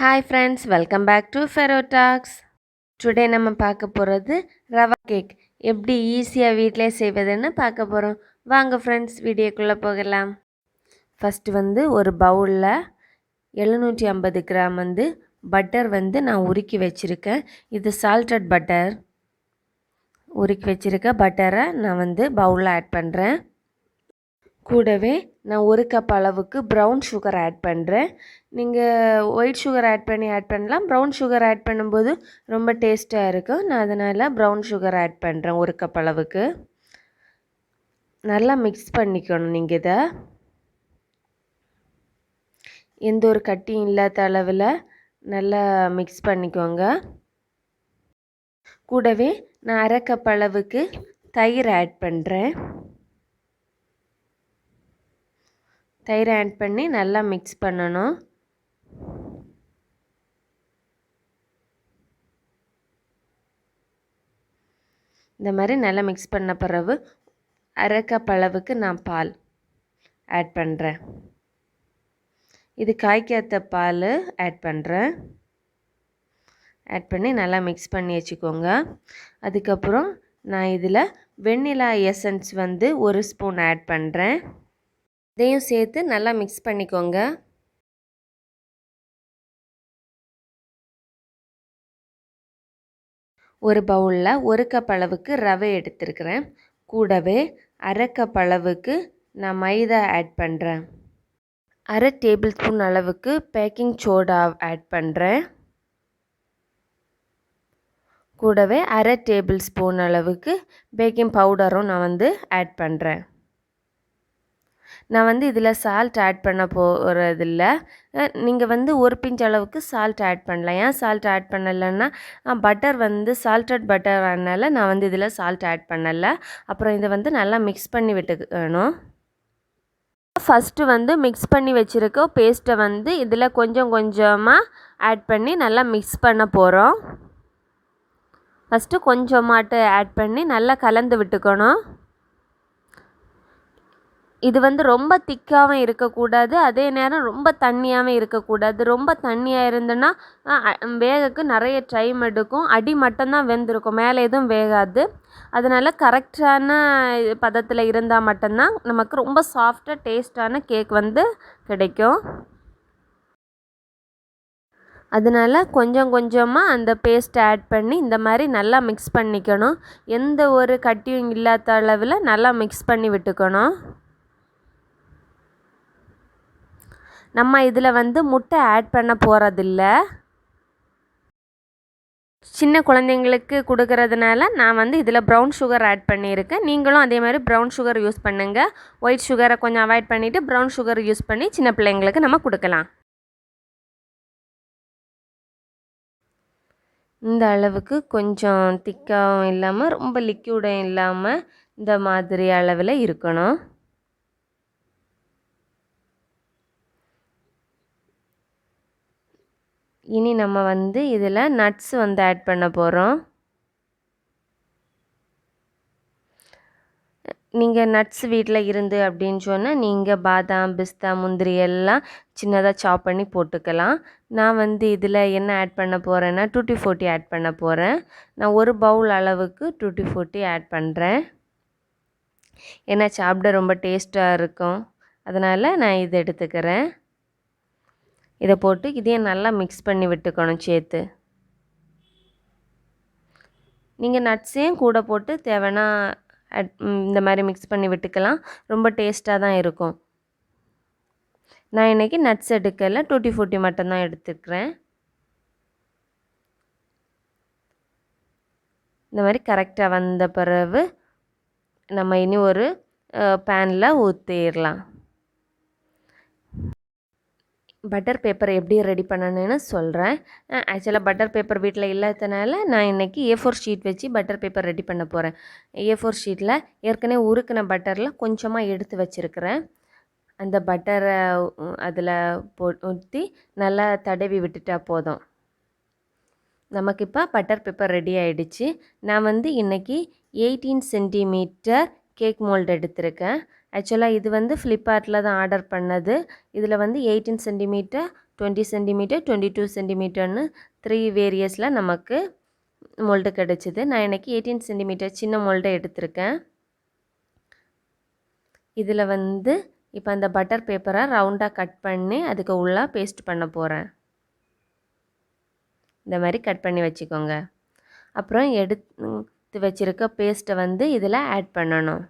Hi friends, welcome back to Fero Talks. Today நம்ம பார்க்க போகிறது ரவா கேக் எப்படி ஈஸியாக வீட்டிலே செய்வதுன்னு பார்க்க போகிறோம். வாங்க ஃப்ரெண்ட்ஸ் வீடியோக்குள்ளே போகலாம். ஃபஸ்ட்டு ஒரு பவுலில் 750 கிராம் பட்டர் நான் உருக்கி வச்சுருக்கேன். இது சால்டட் பட்டர். உருக்கி வச்சுருக்க பட்டரை நான் பவுலில் ஆட் பண்ணுறேன். கூடவே நான் 1 கப் அளவுக்கு ப்ரௌன் சுகர் ஆட் பண்ணுறேன். நீங்கள் ஒயிட் சுகர் ஆட் பண்ணலாம். ப்ரௌன் சுகர் ஆட் பண்ணும்போது ரொம்ப டேஸ்ட்டாக இருக்கும். நான் அதனால் ப்ரௌன் சுகர் ஆட் பண்ணுறேன் 1 கப் அளவுக்கு. நல்லா மிக்ஸ் பண்ணிக்கணும் நீங்கள் இதை. எந்த ஒரு கட்டியும் இல்லாத அளவில் நல்லா மிக்ஸ் பண்ணிக்கோங்க. கூடவே நான் 1/2 கப் அளவுக்கு தயிர் ஆட் பண்ணுறேன். தயிர் ஆட் பண்ணி நல்லா மிக்ஸ் பண்ணணும். இந்த மாதிரி நல்லா மிக்ஸ் பண்ண பிறகு 1/2 கப் அளவுக்கு நான் பால் ஆட் பண்ணுறேன். இது காய்க்காத பால் ஆட் பண்ணுறேன். ஆட் பண்ணி நல்லா மிக்ஸ் பண்ணி வச்சுக்கோங்க. அதுக்கப்புறம் நான் இதில் வெண்ணிலா எசன்ஸ் 1 ஸ்பூன் ஆட் பண்ணுறேன். இதையும் சேர்த்து நல்லா மிக்ஸ் பண்ணிக்கோங்க. ஒரு பவுலில் 1 கப் அளவுக்கு ரவை எடுத்துருக்கிறேன். கூடவே 1/2 கப் அளவுக்கு நான் மைதா ஆட் பண்ணுறேன். 1/2 டேபிள் ஸ்பூன் அளவுக்கு பேக்கிங் சோடா ஆட் பண்ணுறேன். கூடவே 1/2 டேபிள் ஸ்பூன் அளவுக்கு பேக்கிங் பவுடரும் நான் ஆட் பண்ணுறேன். நான் இதில் சால்ட் ஆட் பண்ண போகிறதில்ல. நீங்கள் 1 பிஞ்ச் அளவுக்கு சால்ட் ஆட் பண்ணலாம். ஏன் சால்ட் ஆட் பண்ணலைன்னா பட்டர் சால்டட் பட்டர் அதனால் நான் இதில் சால்ட் ஆட் பண்ணலை. அப்புறம் இதை நல்லா மிக்ஸ் பண்ணி விட்டுக்கணும். ஃபஸ்ட்டு மிக்ஸ் பண்ணி வச்சுருக்க பேஸ்ட்டை இதில் கொஞ்சம் கொஞ்சமாக ஆட் பண்ணி நல்லா மிக்ஸ் பண்ண போகிறோம். ஃபஸ்ட்டு கொஞ்சமாட்டு ஆட் பண்ணி நல்லா கலந்து விட்டுக்கணும். இது ரொம்ப திக்காகவும் இருக்கக்கூடாது, அதே நேரம் ரொம்ப தண்ணியாகவும் இருக்கக்கூடாது. ரொம்ப தண்ணியாக இருந்ததுன்னா வேகக்கு நிறைய டைம் எடுக்கும், அடி மட்டும்தான் வெந்திருக்கும், மேலே எதுவும் வேகாது. அதனால் கரெக்டான பதத்தில் இருந்தால் மட்டும்தான் நமக்கு ரொம்ப சாஃப்டாக டேஸ்டான கேக் கிடைக்கும். அதனால் கொஞ்சம் கொஞ்சமாக அந்த பேஸ்ட்டை ஆட் பண்ணி இந்த மாதிரி நல்லா மிக்ஸ் பண்ணிக்கணும். எந்த ஒரு கட்டியும் இல்லாத அளவில் நல்லா மிக்ஸ் பண்ணி விட்டுக்கணும். நம்ம இதில் முட்டை ஆட் பண்ண போகிறதில்ல. சின்ன குழந்தைங்களுக்கு கொடுக்கறதுனால நான் இதில் ப்ரௌன் சுகர் ஆட் பண்ணியிருக்கேன். நீங்களும் அதே மாதிரி ப்ரௌன் சுகர் யூஸ் பண்ணுங்கள். ஒயிட் சுகரை கொஞ்சம் அவாய்ட் பண்ணிவிட்டு ப்ரௌன் சுகர் யூஸ் பண்ணி சின்ன பிள்ளைங்களுக்கு நம்ம கொடுக்கலாம். இந்த அளவுக்கு கொஞ்சம் திக்காகவும் இல்லாமல் ரொம்ப லிக்யூடும் இல்லாமல் இந்த மாதிரி அளவில் இருக்கணும். இனி நம்ம இதில் நட்ஸ் ஆட் பண்ண போகிறோம். நீங்கள் நட்ஸ் வீட்டில் இருந்து அப்படின்னு சொன்னால் நீங்கள் பாதாம், பிஸ்தா, முந்திரி எல்லாம் சின்னதாக சாப் பண்ணி போட்டுக்கலாம். நான் இதில் என்ன ஆட் பண்ண போகிறேன்னா டூட்டி ஃப்ரூட்டி ஆட் பண்ண போகிறேன். நான் 1 பவுல் அளவுக்கு டூட்டி ஃப்ரூட்டி ஆட் பண்ணுறேன். ஏன்னா சாப்பிட ரொம்ப டேஸ்ட்டாக இருக்கும், அதனால் நான் இதை எடுத்துக்கிறேன். இதை போட்டு இதையும் நல்லா மிக்ஸ் பண்ணி விட்டுக்கணும் சேர்த்து. நீங்கள் நட்ஸையும் கூட போட்டு தேவைன்னா இந்த மாதிரி மிக்ஸ் பண்ணி விட்டுக்கலாம். ரொம்ப டேஸ்ட்டாக தான் இருக்கும். நான் இன்றைக்கி நட்ஸ் எடுக்கலை, டூட்டி ஃப்ரூட்டி மட்டும்தான் எடுத்துக்கிறேன். இந்த மாதிரி கரெக்டாக வந்த பிறகு நம்ம இனி ஒரு பேனில் ஊற்றிடலாம். பட்டர் பேப்பர் எப்படி ரெடி பண்ணணுன்னு சொல்கிறேன். ஆக்சுவலாக பட்டர் பேப்பர் வீட்டில் இல்லாததுனால நான் இன்றைக்கி A4 ஷீட் வச்சு பட்டர் பேப்பர் ரெடி பண்ண போகிறேன். A4 ஷீட்டில் ஏற்கனவே உருக்கின பட்டரில் கொஞ்சமாக எடுத்து வச்சுருக்கிறேன். அந்த பட்டரை அதில் ஊற்றி நல்லா தடவி விட்டுட்டா போதும். நமக்கு இப்போ பட்டர் பேப்பர் ரெடி ஆகிடுச்சு. நான் இன்றைக்கி 18 சென்டிமீட்டர் கேக் மோல்டு எடுத்திருக்கேன். ஆக்சுவலாக இது ஃப்ளிப்கார்ட்டில் தான் ஆர்டர் பண்ணது. இதில் 18 சென்டிமீட்டர் 20 சென்டிமீட்டர் 22 சென்டிமீட்டர்னு 3 வேரியஸில் நமக்கு மோல்டு கிடச்சிது. நான் இன்றைக்கி 18 சென்டிமீட்டர் சின்ன மோல்டை எடுத்திருக்கேன். இதில் வந்து இப்போ அந்த பட்டர் பேப்பரை ரவுண்டாக கட் பண்ணி அதுக்கு உள்ளே பேஸ்ட் பண்ண போகிறேன். இந்த மாதிரி கட் பண்ணி வச்சுக்கோங்க. அப்புறம் எடுத்து வச்சுருக்க பேஸ்ட்டை வந்து இதில் ஆட் பண்ணணும்.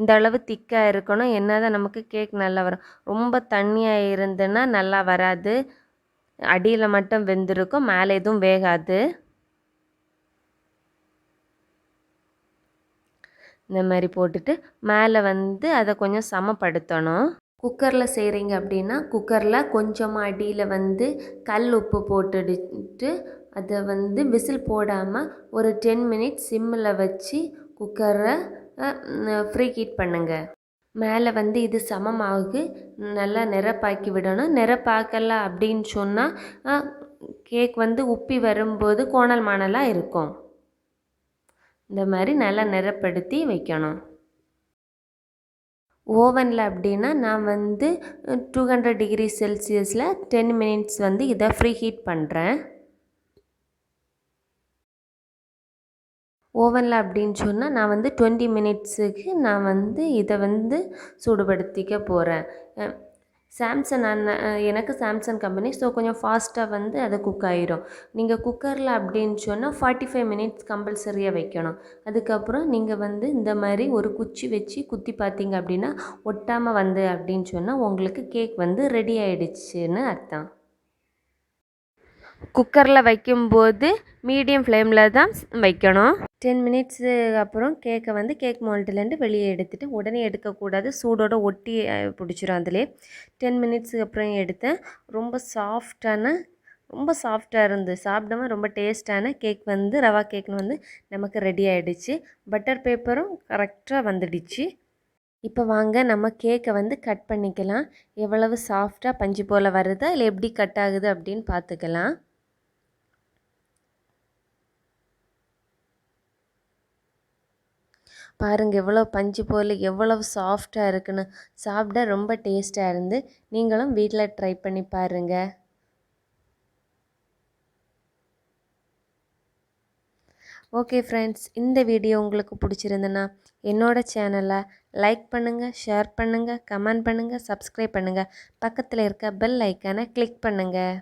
இந்த அளவு திக்காக இருக்கணும். என்ன தான் நமக்கு கேக் நல்லா வரும். ரொம்ப தண்ணியாக இருந்துன்னா நல்லா வராது. அடியில் மட்டும் வெந்திருக்கும், மேலே எதுவும் வேகாது. இந்த மாதிரி போட்டுட்டு மேலே வந்து அதை கொஞ்சம் சமப்படுத்தணும். குக்கரில் செய்கிறீங்க அப்படின்னா குக்கரில் கொஞ்சமாக அடியில் வந்து கல் உப்பு போட்டுட்டு அதை வந்து விசில் போடாமல் ஒரு 10 மினிட்ஸ் சிம்மில் வச்சு குக்கரை ஃப்ரீ ஹீட் பண்ணுங்கள். மேலே வந்து இது சமமாகு நல்லா நிறப்பாக்கி விடணும். நிறப்பாக்கலை அப்படின்னு சொன்னால் கேக் வந்து உப்பி வரும்போது கோணல் மாணலாக இருக்கும். இந்த மாதிரி நல்லா நிறப்படுத்தி வைக்கணும். ஓவனில் அப்படின்னா நான் வந்து 200 டிகிரி செல்சியஸில் 10 மினிட்ஸ் வந்து இதை ஃப்ரீ ஹீட் பண்ணுறேன். ஓவனில் அப்படின்னு சொன்னால் நான் வந்து 20 மினிட்ஸுக்கு நான் வந்து இதை வந்து சூடுபடுத்திக்க போகிறேன். சாம்சங் எனக்கு சாம்சங் கம்பெனி, ஸோ கொஞ்சம் ஃபாஸ்ட்டாக வந்து அது குக் ஆகிரும். நீங்கள் குக்கரில் அப்படின்னு சொன்னால் 45 மினிட்ஸ் கம்பல்சரியாக வைக்கணும். அதுக்கப்புறம் நீங்கள் வந்து இந்த மாதிரி ஒரு குச்சி வச்சு குத்தி பார்த்தீங்க அப்படின்னா ஒட்டாமல் வந்து அப்படின்னு சொன்னால் உங்களுக்கு கேக் வந்து ரெடி ஆகிடுச்சின்னு அர்த்தம். குக்கரில் வைக்கும்போது மீடியம் ஃப்ளேமில் தான் வைக்கணும். 10 மினிட்ஸு அப்புறம் கேக்கை வந்து கேக் மோல்டுலேருந்து வெளியே எடுத்துகிட்டு உடனே எடுக்கக்கூடாது, சூடோடு ஒட்டி பிடிச்சிரும் அதிலே. 10 மினிட்ஸுக்கு அப்புறம் எடுத்தேன். ரொம்ப சாஃப்டாக இருந்து சாப்பிடாமல் ரொம்ப டேஸ்ட்டான கேக் வந்து ரவா கேக்னு வந்து நமக்கு ரெடி ஆகிடுச்சு. பட்டர் பேப்பரும் கரெக்டாக வந்துடுச்சு. இப்போ வாங்க நம்ம கேக்கை வந்து கட் பண்ணிக்கலாம். எவ்வளவு சாஃப்டாக பஞ்சு போல் வருதா இல்லை எப்படி கட் ஆகுது அப்படின்னு பார்த்துக்கலாம். பாருங்கள் எவ்வளோ பஞ்சு போல் எவ்வளவு சாஃப்டாக இருக்குன்னு. சாப்பிட ரொம்ப டேஸ்ட்டாக இருந்து நீங்களும் வீட்டில் ட்ரை பண்ணி பாருங்கள். ஓகே ஃப்ரெண்ட்ஸ், இந்த வீடியோ உங்களுக்கு பிடிச்சிருந்துன்னா என்னோடய சேனலை லைக் பண்ணுங்கள், ஷேர் பண்ணுங்கள், கமெண்ட் பண்ணுங்கள், சப்ஸ்கிரைப் பண்ணுங்கள். பக்கத்தில் இருக்க பெல் ஐக்கானை கிளிக் பண்ணுங்கள்.